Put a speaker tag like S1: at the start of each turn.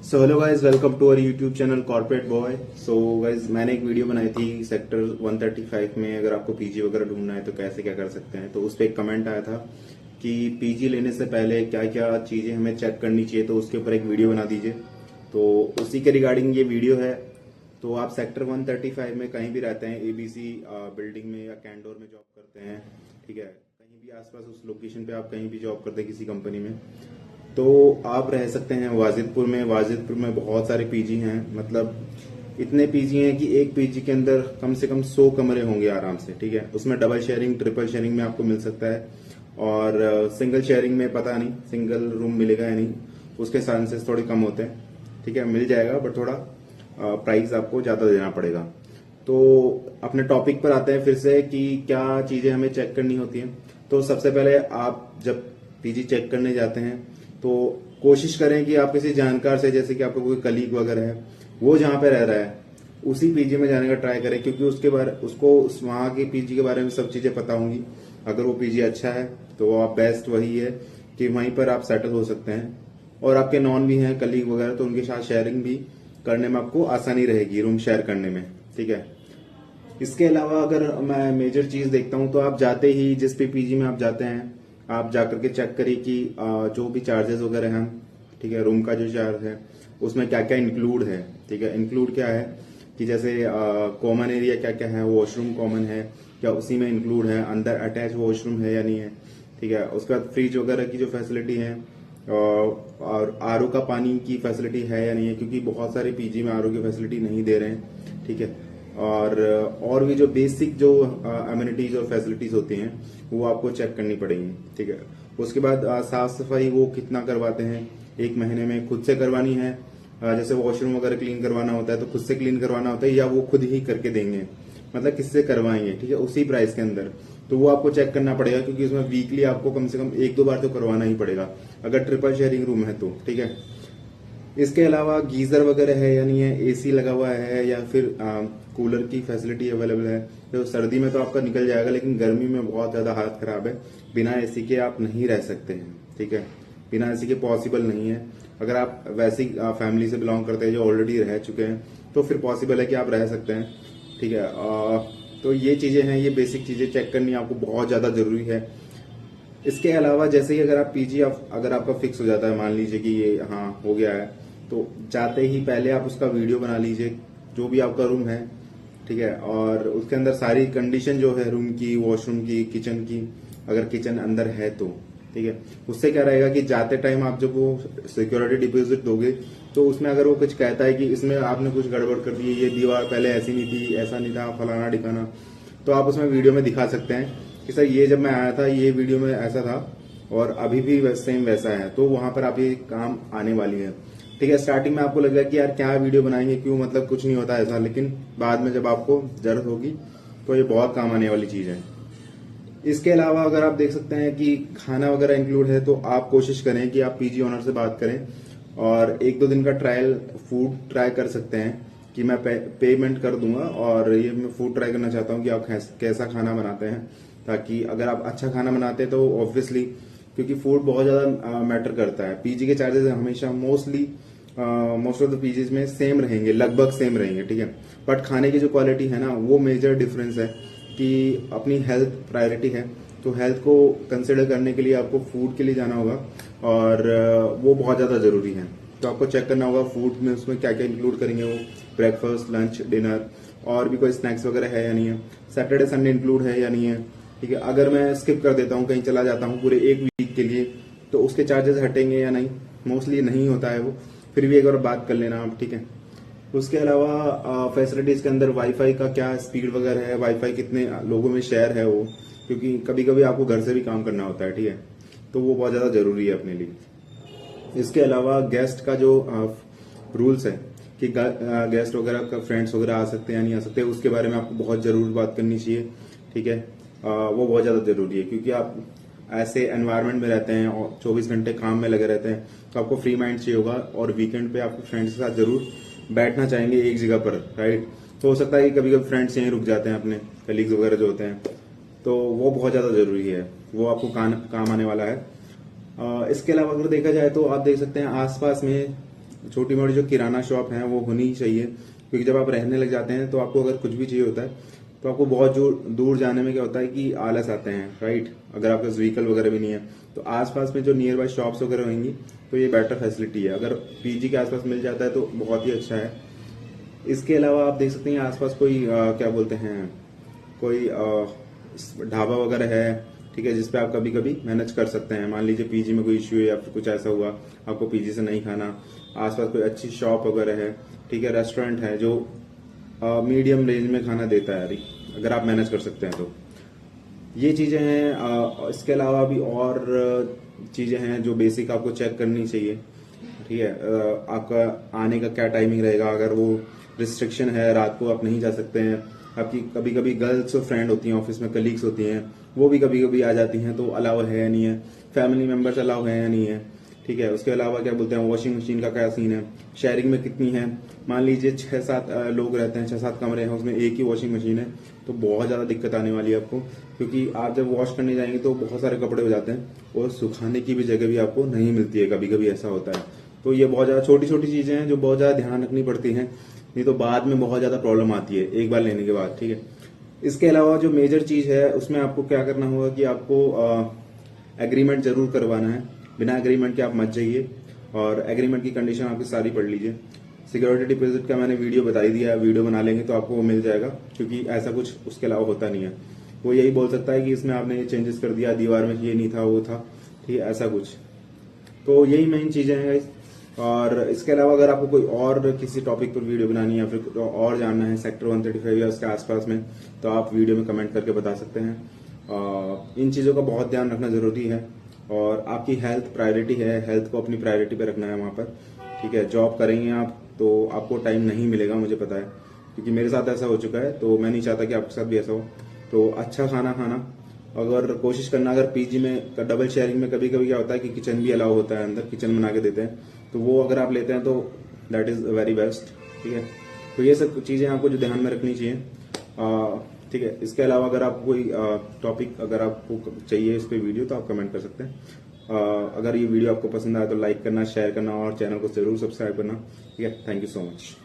S1: So hello guys, welcome to our YouTube channel corporate boy. So guys, मैंने एक video बनाई थी sector 135 में अगर आपको पीजी वगैरह ढूंढना है तो कैसे क्या कर सकते हैं। तो उस पर एक कमेंट आया था कि पीजी लेने से पहले क्या क्या चीजें हमें चेक करनी चाहिए, तो उसके ऊपर एक वीडियो बना दीजिए। तो उसी के रिगार्डिंग ये वीडियो है। तो आप सेक्टर 135 में कहीं भी रहते हैं, एबीसी बिल्डिंग में या कैंडोर में जॉब करते हैं, ठीक है, कहीं भी आसपास उस लोकेशन पे आप कहीं भी जॉब करते हैं किसी कंपनी में, तो आप रह सकते हैं वाजिदपुर में। वाजिदपुर में बहुत सारे पीजी हैं, मतलब इतने पीजी हैं कि एक पीजी के अंदर कम से कम 100 कमरे होंगे आराम से, ठीक है। उसमें डबल शेयरिंग, ट्रिपल शेयरिंग में आपको मिल सकता है, और सिंगल शेयरिंग में पता नहीं सिंगल रूम मिलेगा या नहीं, उसके चांसेस थोड़े कम होते हैं, ठीक है। मिल जाएगा बट थोड़ा प्राइस आपको ज्यादा देना पड़ेगा। तो अपने टॉपिक पर आते हैं फिर से कि क्या चीजें हमें चेक करनी होती हैं। तो सबसे पहले आप जब पीजी चेक करने जाते हैं तो कोशिश करें कि आप किसी जानकार से, जैसे कि आपका कोई कलीग वगैरह है, वो जहां पे रह रहा है उसी पीजी में जाने का ट्राई करें, क्योंकि उसके बारे उसको वहां के पीजी के बारे में सब चीजें पता होंगी। अगर वो पीजी अच्छा है तो आप बेस्ट वही है कि वहीं पर आप सेटल हो सकते हैं, और आपके नॉन भी हैं कलीग वगैरह, तो उनके साथ शेयरिंग भी करने में आपको आसानी रहेगी, रूम शेयर करने में, ठीक है। इसके अलावा अगर मैं मेजर चीज देखता हूं तो आप जाते ही जिस भी पीजी में आप जाते हैं, आप जाकर के चेक करिए कि जो भी चार्जेस वगैरह हैं, ठीक है, रूम का जो चार्ज है उसमें क्या क्या इंक्लूड है, ठीक है। इंक्लूड क्या है कि जैसे कॉमन एरिया क्या क्या है, वॉशरूम कॉमन है क्या उसी में इंक्लूड है, अंदर अटैच वॉशरूम है या नहीं है, ठीक है। उसके बाद फ्रिज वगैरह की जो फैसिलिटी है, और आरओ का पानी की फैसिलिटी है या नहीं है, क्योंकि बहुत सारे पीजी में आरओ की फैसिलिटी नहीं दे रहे हैं, ठीक है। और भी जो बेसिक जो अम्यूनिटीज और फैसिलिटीज होती हैं वो आपको चेक करनी पड़ेगी, ठीक है। उसके बाद साफ सफाई वो कितना करवाते हैं, एक महीने में खुद से करवानी है, जैसे वॉशरूम वगैरह क्लीन करवाना होता है तो खुद से क्लीन करवाना होता है, या वो खुद ही करके देंगे, मतलब किससे करवाएंगे, ठीक है, उसी प्राइस के अंदर। तो वो आपको चेक करना पड़ेगा, क्योंकि उसमें वीकली आपको कम से कम 1-2 बार तो करवाना ही पड़ेगा अगर ट्रिपल शेयरिंग रूम है तो, ठीक है। इसके अलावा गीजर वगैरह है या नहीं है, एसी लगा हुआ है या फिर कूलर की फैसिलिटी अवेलेबल है। तो सर्दी में तो आपका निकल जाएगा, लेकिन गर्मी में बहुत ज्यादा हालत खराब है, बिना एसी के आप नहीं रह सकते हैं, ठीक है। बिना एसी के पॉसिबल नहीं है। अगर आप वैसी फैमिली से बिलोंग करते हैं जो ऑलरेडी रह चुके हैं तो फिर पॉसिबल है कि आप रह सकते हैं, ठीक है। तो ये चीजें हैं, ये बेसिक चीजें चेक करनी आपको बहुत ज्यादा जरूरी है। इसके अलावा जैसे ही अगर आप पीजी अगर आपका फिक्स हो जाता है, मान लीजिए कि ये हाँ हो गया है, तो जाते ही पहले आप उसका वीडियो बना लीजिए, जो भी आपका रूम है, ठीक है। और उसके अंदर सारी कंडीशन जो है रूम की, वॉशरूम की, किचन की, अगर किचन अंदर है तो, ठीक है। उससे क्या रहेगा कि जाते टाइम आप जब वो सिक्योरिटी डिपॉजिट दोगे तो उसमें अगर वो कुछ कहता है कि इसमें आपने कुछ गड़बड़ कर दी, ये दीवार पहले ऐसी नहीं थी, ऐसा नहीं था, फलाना ठिकाना, तो आप उसमें वीडियो में दिखा सकते हैं कि सर ये जब मैं आया था ये वीडियो में ऐसा था और अभी भी सेम वैसा है। तो वहां पर आप ये काम आने वाली है, ठीक है। स्टार्टिंग में आपको लगेगा कि यार क्या वीडियो बनाएंगे, क्यों, मतलब कुछ नहीं होता ऐसा, लेकिन बाद में जब आपको जरूरत होगी तो ये बहुत काम आने वाली चीज है। इसके अलावा अगर आप देख सकते हैं कि खाना वगैरह इंक्लूड है, तो आप कोशिश करें कि आप पीजी ओनर से बात करें और 1-2 दिन का ट्रायल फूड ट्राई कर सकते हैं कि मैं पेमेंट कर दूंगा और ये मैं फूड ट्राई करना चाहता हूं कि आप कैसा खाना बनाते हैं, ताकि अगर आप अच्छा खाना बनाते हैं तो ऑब्वियसली, क्योंकि फूड बहुत ज्यादा मैटर करता है। पीजी के चार्जेस हमेशा मोस्ट ऑफ द पीजीज में सेम रहेंगे, लगभग सेम रहेंगे, ठीक है। बट खाने की जो क्वालिटी है ना, वो मेजर डिफरेंस है कि अपनी हेल्थ प्रायोरिटी है, तो हेल्थ को कंसिडर करने के लिए आपको फूड के लिए जाना होगा, और वो बहुत ज्यादा जरूरी है। तो आपको चेक करना होगा फूड में उसमें क्या क्या इंक्लूड करेंगे वो, ब्रेकफास्ट, लंच, डिनर, और भी कोई स्नैक्स वगैरह है या नहीं है, सैटरडे संडे इंक्लूड है या नहीं है, ठीक है। अगर मैं स्किप कर देता हूँ, कहीं चला जाता हूँ पूरे एक वीक के लिए, तो उसके चार्जेस हटेंगे या नहीं, मोस्टली नहीं होता है वो, फिर भी एक बार बात कर लेना आप, ठीक है। उसके अलावा फैसिलिटीज के अंदर वाईफाई का क्या स्पीड वगैरह है, वाईफाई कितने लोगों में शेयर है वो, क्योंकि कभी कभी आपको घर से भी काम करना होता है, ठीक है, तो वो बहुत ज्यादा जरूरी है अपने लिए। इसके अलावा गेस्ट का जो रूल्स है कि गेस्ट वगैरह का फ्रेंड्स वगैरह आ सकते हैं या नहीं आ सकते, उसके बारे में आपको बहुत जरूर बात करनी चाहिए, ठीक है। वो बहुत ज्यादा जरूरी है, क्योंकि आप ऐसे एनवायरनमेंट में रहते हैं और 24 घंटे काम में लगे रहते हैं, तो आपको फ्री माइंड चाहिए होगा, और वीकेंड पे आपको फ्रेंड्स के साथ जरूर बैठना चाहेंगे एक जगह पर, राइट। तो हो सकता है कि कभी कभी फ्रेंड्स यहीं रुक जाते हैं, अपने कलीग्स वगैरह जो होते हैं, तो वो बहुत ज्यादा जरूरी है, वो आपको काम आने वाला है। इसके अलावा अगर देखा जाए तो आप देख सकते हैं आसपास में छोटी मोटी जो किराना शॉप है वो होनी ही चाहिए, क्योंकि जब आप रहने लग जाते हैं तो आपको अगर कुछ भी चाहिए होता है तो आपको बहुत दूर जाने में क्या होता है कि आलस आते हैं, राइट। अगर आपके पास व्हीकल वगैरह भी नहीं है तो आसपास में जो नियर बाय शॉप्स वगैरह होंगी तो ये बेटर फैसिलिटी है। अगर पीजी के आसपास मिल जाता है तो बहुत ही अच्छा है। इसके अलावा आप देख सकते हैं आसपास कोई क्या बोलते हैं, कोई ढाबा वगैरह है, ठीक है, जिसपे आप कभी कभी मैनेज कर सकते हैं। मान लीजिए पीजी में कोई इश्यू है या फिर कुछ ऐसा हुआ, आपको पीजी से नहीं खाना, आसपास कोई अच्छी शॉप वगैरह है, ठीक है, रेस्टोरेंट है जो मीडियम रेंज में खाना देता है, अगर आप मैनेज कर सकते हैं तो ये चीजें हैं। इसके अलावा भी और चीजें हैं जो बेसिक आपको चेक करनी चाहिए, ठीक है। आपका आने का क्या टाइमिंग रहेगा, अगर वो रिस्ट्रिक्शन है रात को आप नहीं जा सकते हैं। आपकी कभी कभी गर्ल्स फ्रेंड होती हैं ऑफिस में, कलीग्स होती हैं, वो भी कभी कभी आ जाती हैं, तो अलाउ है या नहीं है, फैमिली मेंबर्स अलाउ है या नहीं है, ठीक है। उसके अलावा क्या बोलते हैं, वॉशिंग मशीन का क्या सीन है, शेयरिंग में कितनी है। मान लीजिए 6-7 लोग रहते हैं, 6-7 कमरे हैं, उसमें एक ही वॉशिंग मशीन है, तो बहुत ज्यादा दिक्कत आने वाली है आपको, क्योंकि आप जब वॉश करने जाएंगे तो बहुत सारे कपड़े हो जाते हैं और सुखाने की भी जगह भी आपको नहीं मिलती है, कभी कभी ऐसा होता है। तो ये बहुत ज्यादा छोटी छोटी चीजें हैं जो बहुत ज्यादा ध्यान रखनी पड़ती हैं, नहीं तो बाद में बहुत ज्यादा प्रॉब्लम आती है एक बार लेने के बाद, ठीक है। इसके अलावा जो मेजर चीज है उसमें आपको क्या करना होगा कि आपको एग्रीमेंट जरूर करवाना है। बिना एग्रीमेंट के आप मत जाइए, और एग्रीमेंट की कंडीशन आपकी सारी पढ़ लीजिए। सिक्योरिटी डिपॉजिट का मैंने वीडियो बता ही दिया है, वीडियो बना लेंगे तो आपको वो मिल जाएगा, क्योंकि ऐसा कुछ उसके अलावा होता नहीं है। वो यही बोल सकता है कि इसमें आपने ये चेंजेस कर दिया, दीवार में ये नहीं था वो था, ठीक है, ऐसा कुछ। तो यही मेन चीजें हैं गाइस। और इसके अलावा अगर आपको कोई और किसी टॉपिक पर वीडियो बनानी है या फिर और जानना है सेक्टर 135 या उसके आसपास में, तो आप वीडियो में कमेंट करके बता सकते हैं। इन चीजों का बहुत ध्यान रखना जरूरी है, और आपकी हेल्थ प्रायोरिटी है, हेल्थ को अपनी प्रायोरिटी पे रखना है वहां पर, ठीक है। जॉब करेंगे आप तो आपको टाइम नहीं मिलेगा, मुझे पता है, क्योंकि मेरे साथ ऐसा हो चुका है, तो मैं नहीं चाहता कि आपके साथ भी ऐसा हो। तो अच्छा खाना खाना, अगर कोशिश करना, अगर पीजी में डबल शेयरिंग में कभी कभी क्या होता है कि किचन भी अलाउ होता है, अंदर किचन बना के देते हैं, तो वो अगर आप लेते हैं तो दैट इज वेरी बेस्ट, ठीक है। तो ये सब चीजें आपको जो ध्यान में रखनी चाहिए, ठीक है। इसके अलावा अगर आप कोई टॉपिक अगर आपको चाहिए इस पे वीडियो, तो आप कमेंट कर सकते हैं। अगर ये वीडियो आपको पसंद आया तो लाइक करना, शेयर करना और चैनल को जरूर सब्सक्राइब करना, ठीक है। Thank you so much.